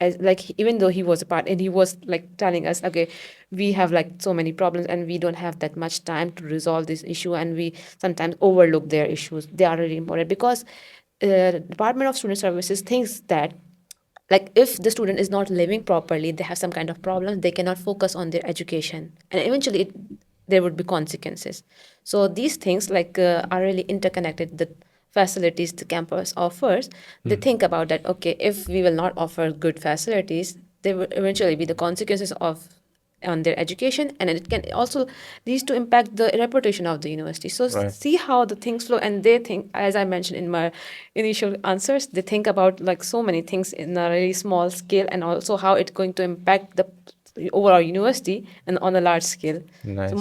As like, even though he was a part, and he was like telling us, okay, we have like so many problems, and we don't have that much time to resolve this issue, and we sometimes overlook their issues. They are really important, because Department of Student Services thinks that, like, if the student is not living properly, they have some kind of problem, they cannot focus on their education, and eventually there would be consequences. So these things are really interconnected. The facilities the campus offers, they think about that, okay, if we will not offer good facilities, there will eventually be the consequences of on their education, and it can also lead to impact the reputation of the university. So Right. see how the things flow, and they think, as I mentioned in my initial answers, they think about like so many things in a really small scale, and also how it's going to impact the overall university and on a large scale. So Nice.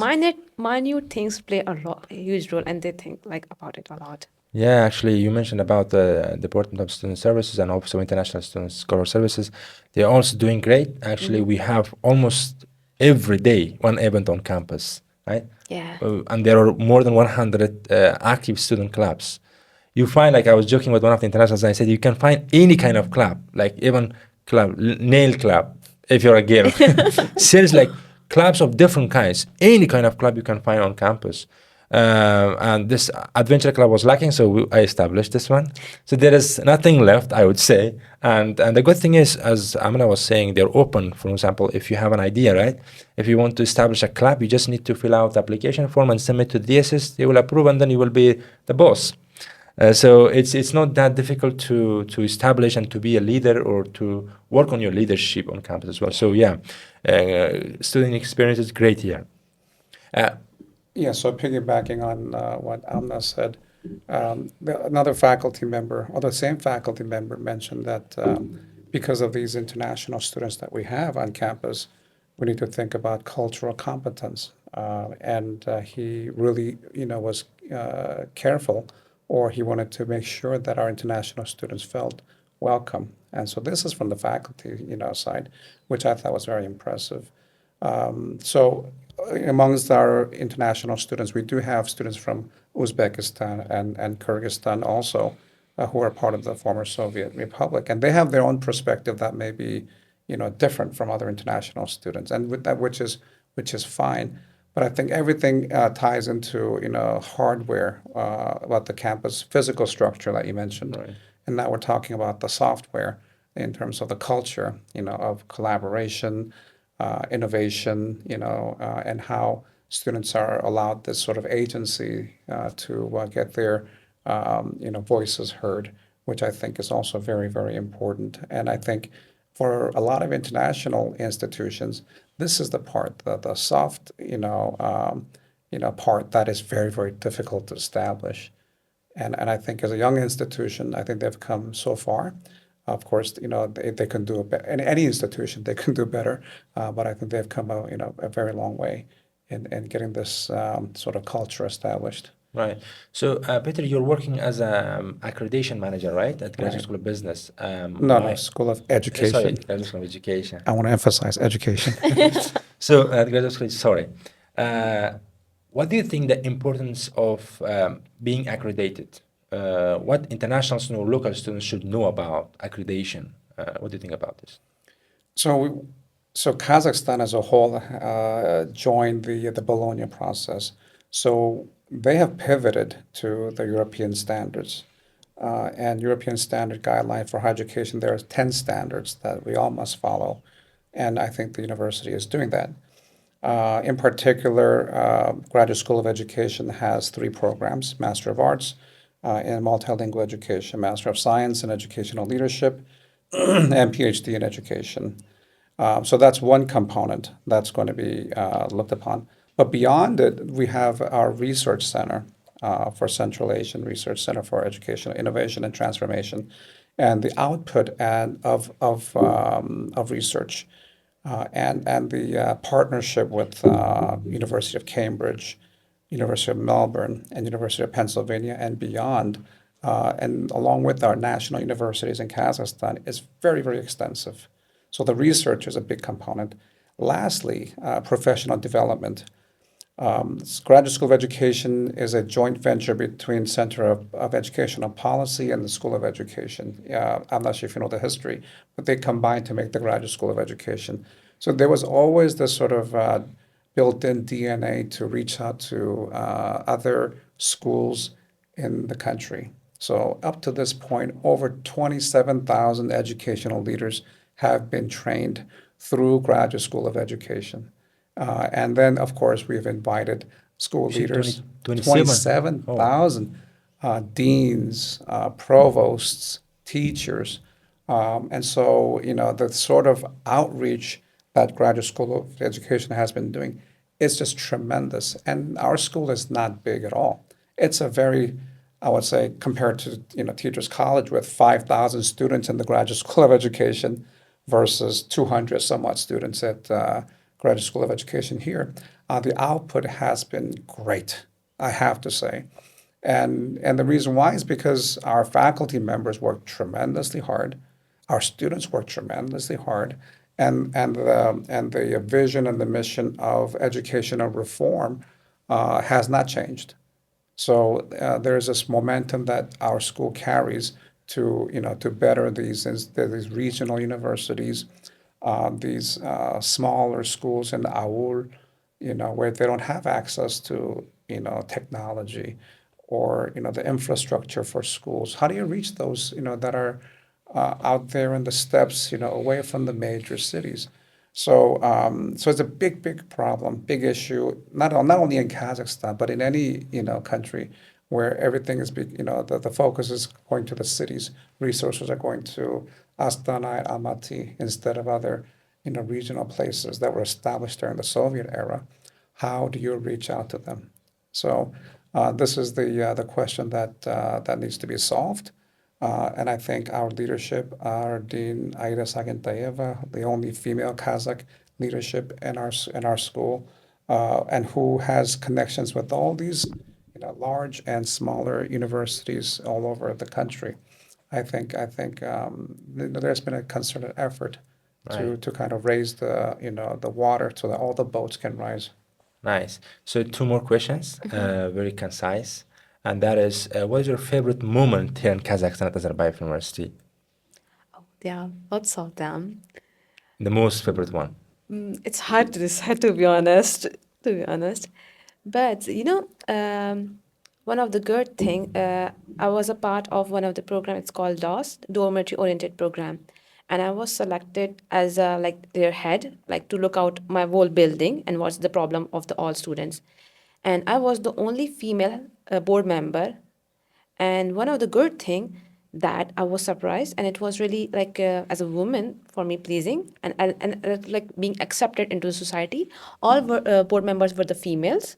minute things play a huge role, and they think like about it a lot. Yeah, actually, you mentioned about the Department of Student Services and also International Student Scholar Services. They're also doing great. Actually, we have almost every day one event on campus, right? Yeah. And there are more than 100 active student clubs. You find, like I was joking with one of the internationals, I said you can find any kind of club, like even nail club, if you're a girl. Seriously, like clubs of different kinds, any kind of club you can find on campus. And this adventure club was lacking, so I established this one. So there is nothing left, I would say. And the good thing is, as Amna was saying, they're open. For example, if you have an idea, right? If you want to establish a club, you just need to fill out the application form and submit to DSS. They will approve, and then you will be the boss. So it's not that difficult to establish and to be a leader or to work on your leadership on campus as well. So yeah, student experience is great here. Yeah, so piggybacking on what Amna said, another faculty member, or the same faculty member mentioned that because of these international students that we have on campus, we need to think about cultural competence. And he really, was careful, or he wanted to make sure that our international students felt welcome. And so this is from the faculty, side, which I thought was very impressive. So amongst our international students, we do have students from Uzbekistan and Kyrgyzstan also, who are part of the former Soviet Republic, and they have their own perspective that may be, different from other international students, and with that, which is fine. But I think everything ties into, hardware, about the campus physical structure that you mentioned, Right. and now we're talking about the software in terms of the culture, of collaboration, innovation, and how students are allowed this sort of agency to get their, voices heard, which I think is also very, very important. And I think for a lot of international institutions, this is the part, the soft, part that is very, very difficult to establish. And I think as a young institution, I think they've come so far. Of course, they can do in any institution they can do better, but I think they've come a very long way in getting this sort of culture established. Right. So, Peter, you're working as an accreditation manager, right, at Graduate Right. School of Business. No, School of Sorry, Education. Graduate School of Education. I want to emphasize education. So, at Graduate School, sorry. What do you think the importance of being accredited? What international students or local students should know about accreditation? What do you think about this? So Kazakhstan as a whole joined the Bologna process. So they have pivoted to the European standards. And European standard guideline for higher education, there are 10 standards that we all must follow. And I think the university is doing that. In particular, Graduate School of Education has 3 programs: Master of Arts in Multilingual Education, Master of Science in Educational Leadership, and PhD in Education. So that's one component that's going to be looked upon. But beyond it, we have our research center for Central Asian Research Center for Educational Innovation and Transformation, and the output of research and the partnership with University of Cambridge, University of Melbourne, and University of Pennsylvania and beyond, and along with our national universities in Kazakhstan, is very, very extensive. So the research is a big component. Lastly, professional development. Graduate School of Education is a joint venture between Center of Educational Policy and the School of Education. I'm not sure if you know the history, but they combined to make the Graduate School of Education. So there was always this sort of built-in DNA to reach out to other schools in the country. So up to this point, over 27,000 educational leaders have been trained through Graduate School of Education. And then, of course, we've invited school You said leaders, 27. Oh, 27,000 deans, provosts, teachers. And so, the sort of outreach that Graduate School of Education has been doing is just tremendous. And our school is not big at all. It's a very, I would say, compared to, Teachers College with 5,000 students in the Graduate School of Education versus 200 some odd students at Graduate School of Education here, the output has been great, I have to say. And the reason why is because our faculty members work tremendously hard, our students work tremendously hard, and the vision and the mission of educational reform has not changed. So there's this momentum that our school carries to better these regional universities, these smaller schools in Aul, where they don't have access to technology or the infrastructure for schools. How do you reach those that are out there in the steppes, away from the major cities? So it's a big problem, big issue, not only in Kazakhstan, but in any, country where everything is big, the focus is going to the cities. Resources are going to Astana and Almaty instead of other, regional places that were established during the Soviet era. How do you reach out to them? So this is the question that needs to be solved. And I think our leadership, our Dean Aida Sagentayeva, the only female Kazakh leadership in our school, and who has connections with all these large and smaller universities all over the country. I think there's been a concerted effort right. to kind of raise the water so that all the boats can rise. Nice. So two more questions, very concise. And that is, what is your favorite moment here in Kazakhstan at Nazarbayev University? There are lots of them. The most favorite one? It's hard to decide, to be honest. To be honest, but one of the good thing, I was a part of one of the program. It's called DOS, Dormitory Oriented Program, and I was selected as like their head, like to look out my whole building and what's the problem of the all students, and I was the only female board member. And one of the good thing that I was surprised, and it was really like as a woman for me pleasing, and like being accepted into the society. All board members were the females,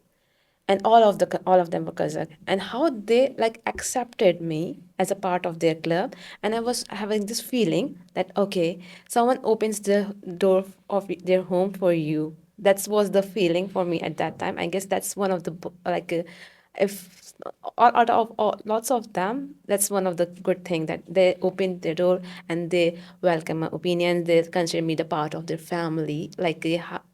and all of them were Kazakh, and how they like accepted me as a part of their club. And I was having this feeling that okay, someone opens the door of their home for you. That was the feeling for me at that time. I guess that's one of the like if out of lots of them, that's one of the good thing that they opened their door and they welcome my opinion. They consider me the part of their family, like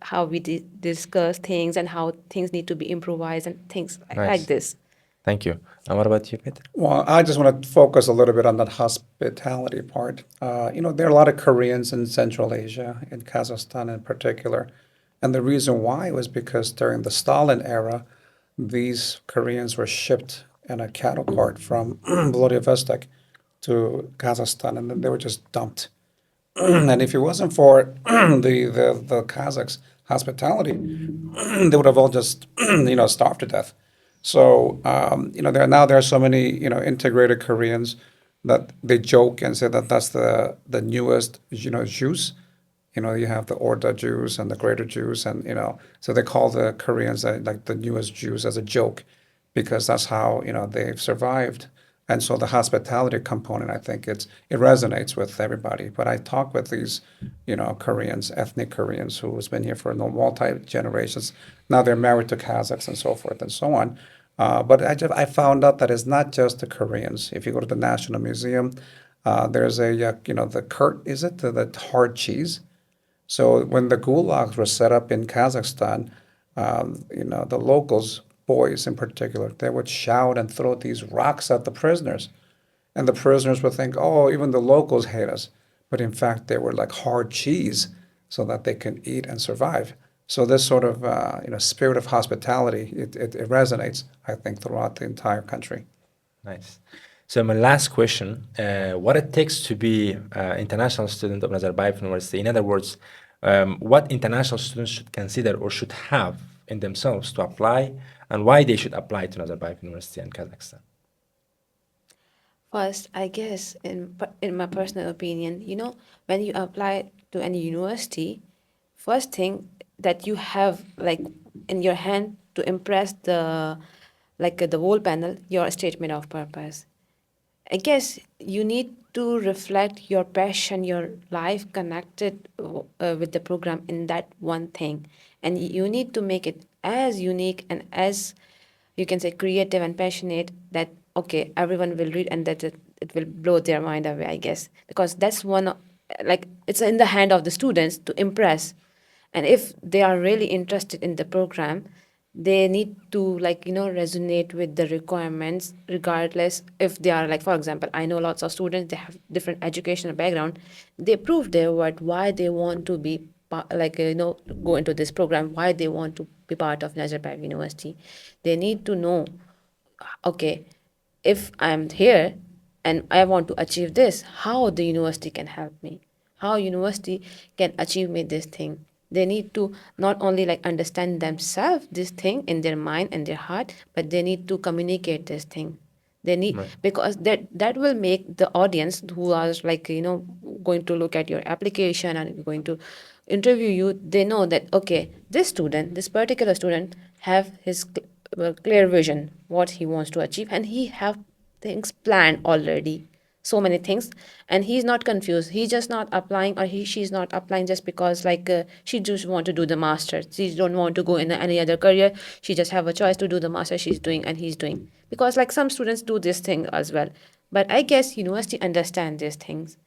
how we discuss things and how things need to be improvised and things like Nice. this. Thank you. And what about you, Peter? Well, I just want to focus a little bit on that hospitality part. There are a lot of Koreans in Central Asia, in Kazakhstan in particular. And the reason why was because during the Stalin era, these Koreans were shipped in a cattle cart from Vladivostok to Kazakhstan, and then they were just dumped. And if it wasn't for the Kazakhs' hospitality, they would have all just starved to death. So there are so many integrated Koreans that they joke and say that that's the newest Jews. You have the Orda Jews and the Greater Jews, and so they call the Koreans like the newest Jews as a joke, because that's how they've survived. And so the hospitality component, I think it resonates with everybody. But I talk with these, Koreans, ethnic Koreans who's been here for multi generations. Now they're married to Kazakhs and so forth and so on. But I found out that it's not just the Koreans. If you go to the National Museum, there's the kurt, is it the hard cheese? So when the gulags were set up in Kazakhstan, the locals, boys in particular, they would shout and throw these rocks at the prisoners. And the prisoners would think, oh, even the locals hate us. But in fact, they were like hard cheese so that they can eat and survive. So this sort of spirit of hospitality, it resonates, I think, throughout the entire country. Nice. So my last question, what it takes to be international student of Nazarbayev University? In other words, what international students should consider or should have in themselves to apply, and why they should apply to Nazarbayev University in Kazakhstan. First, I guess, in my personal opinion, when you apply to any university, first thing that you have like in your hand to impress the whole panel, your statement of purpose. I guess you need to reflect your passion, your life connected with the program in that one thing. And you need to make it as unique and as, you can say, creative and passionate that, okay, everyone will read and that it will blow their mind away, I guess. Because that's like, it's in the hand of the students to impress. And if they are really interested in the program, they need to resonate with the requirements regardless if they are, like, for example, I know lots of students, they have different educational background. They prove their worth, why they want to be go into this program, why they want to be part of Nazarbayev University. They need to know, okay, if I'm here and I want to achieve this, how the university can help me, how university can achieve me this thing. They need to not only understand themselves this thing in their mind and their heart, but they need to communicate this thing. They need, Right. because that will make the audience who are going to look at your application and going to interview you, they know that, okay, this particular student have his clear vision what he wants to achieve, and he have things planned already, so many things, and he's not confused. He's just not applying, or she's not applying just because she just want to do the master. She don't want to go in any other career. She just have a choice to do the master. She's doing and he's doing, because some students do this thing as well. But I guess university understand these things.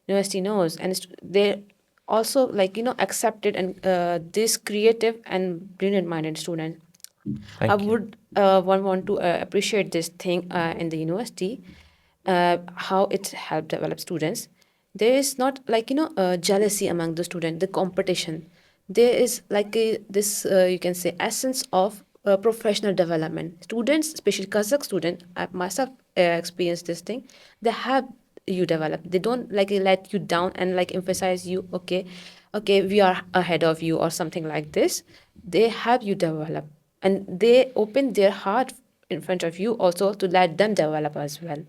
University knows, and they also accepted and this creative and brilliant minded student. I Thank you. would want to appreciate this thing in the university, how it helped develop students. There is not jealousy among the student, the competition. There is this you can say essence of professional development. Students, especially Kazakh student, I myself experienced this thing. They have you develop. They don't let you down and emphasize you. Okay, we are ahead of you or something like this. They have you develop, and they open their heart in front of you also to let them develop as well.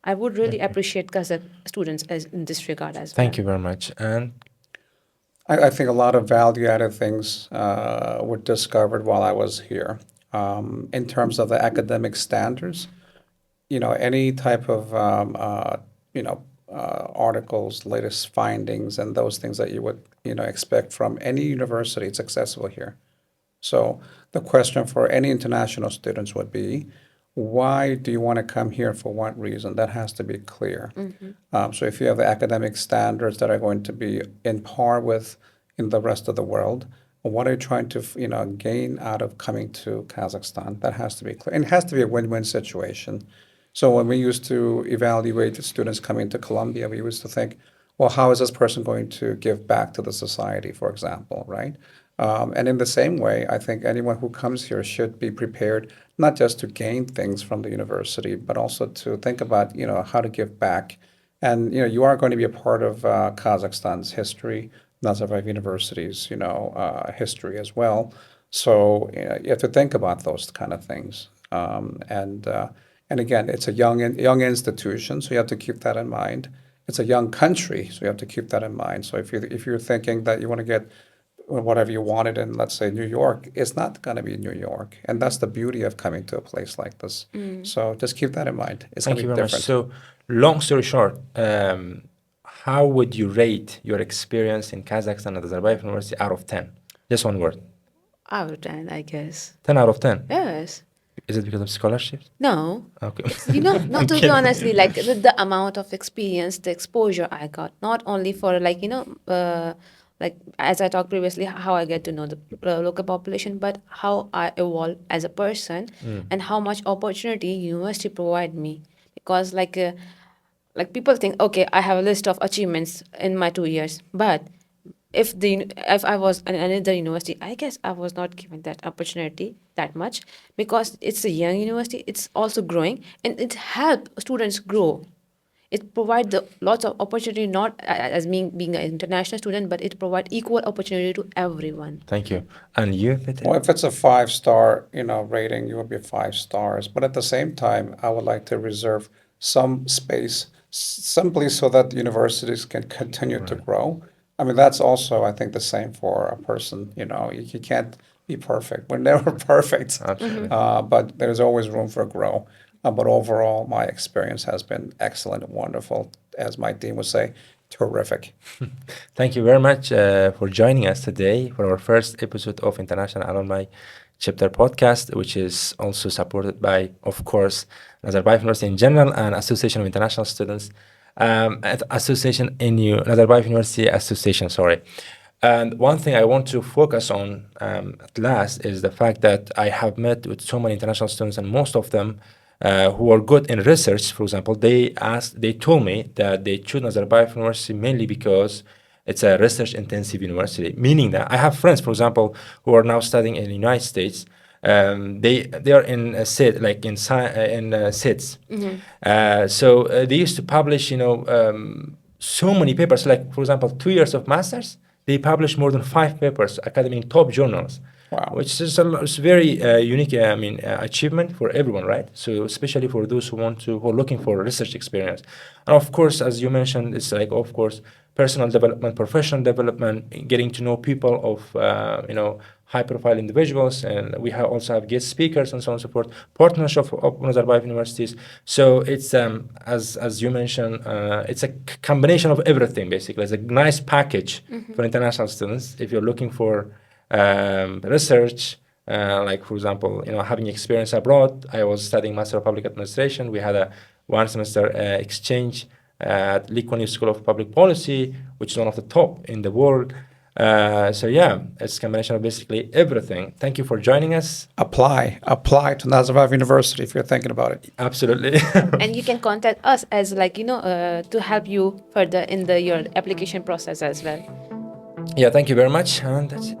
I would really appreciate Kazakh students as in this regard as well. Thank you very much. And I think a lot of value-added things were discovered while I was here. In terms of the academic standards, any type of articles, latest findings, and those things that you would expect from any university, it's accessible here. So the question for any international students would be, why do you want to come here? For what reason? That has to be clear. So if you have the academic standards that are going to be in par with in the rest of the world, what are you trying to gain out of coming to Kazakhstan? That has to be clear. And it has to be a win-win situation. So when we used to evaluate the students coming to Colombia, we used to think, well, how is this person going to give back to the society, for example, right? And in the same way, I think anyone who comes here should be prepared not just to gain things from the university, but also to think about, how to give back. And, you are going to be a part of Kazakhstan's history, Nazarbayev University's, history as well. So you have to think about those kind of things. And again, it's a young institution, so you have to keep that in mind. It's a young country, so you have to keep that in mind. So if you're thinking that you want to get whatever you wanted in, let's say, New York, it's not going to be New York. And that's the beauty of coming to a place like this. So just keep that in mind. It's going thank to you be very much. different. So, long story short, how would you rate your experience in Kazakhstan at Nazarbayev University out of 10? Just one word. Out of 10, I guess. 10 out of 10. Yes. Is it because of scholarships? No. Okay. Not to be honestly, the amount of experience, the exposure I got, not only for as I talked previously, how I get to know the local population, but how I evolve as a person, and how much opportunity university provide me. Because people think, okay, I have a list of achievements in my 2 years, but if I was in another university, I guess I was not given that opportunity that much, because it's a young university. It's also growing, and it help students grow. it provides lots of opportunity, not as being an international student, but it provides equal opportunity to everyone. Thank you. And you, Peter? Well, if it's a 5-star, rating, you would be 5 stars. But at the same time, I would like to reserve some space simply so that the universities can continue to grow. I mean, that's also, I think, the same for a person. You can't be perfect. We're never perfect. Absolutely. But there's always room for growth. But overall, my experience has been excellent and wonderful. As my dean would say, terrific. Thank you very much for joining us today for our first episode of International Alumni Chapter podcast, which is also supported by, of course, Nazarbayev University in general and Association of International Students, at Association NU, Nazarbayev University Association, sorry. And one thing I want to focus on at last is the fact that I have met with so many international students, and most of them who are good in research, for example, they told me that they choose Nazarbayev University mainly because it's a research-intensive university, meaning that I have friends, for example, who are now studying in the United States. They are in SID, like in SIDS. So they used to publish, so many papers. Like, for example, 2 years of masters, they publish more than 5 papers, academic in top journals. Wow. Which is it's very unique, achievement for everyone, right? So especially for those who are looking for research experience. And of course, as you mentioned, it's like, of course, personal development, professional development, getting to know people of, high-profile individuals, and we also have guest speakers and so on and so forth, partnership of Nazarbayev universities. So it's, as you mentioned, it's a combination of everything, basically. It's a nice package for international students if you're looking for research, like, for example, having experience abroad. I was studying Master of Public Administration. We had a 1-semester exchange at Lee Kuan Yew School of Public Policy, which is one of the top in the world. So yeah, it's a combination of basically everything. Thank you for joining us. Apply to Nazarbayev University if you're thinking about it. Absolutely. And you can contact us as to help you further in your application process as well. Yeah, thank you very much. And that's it.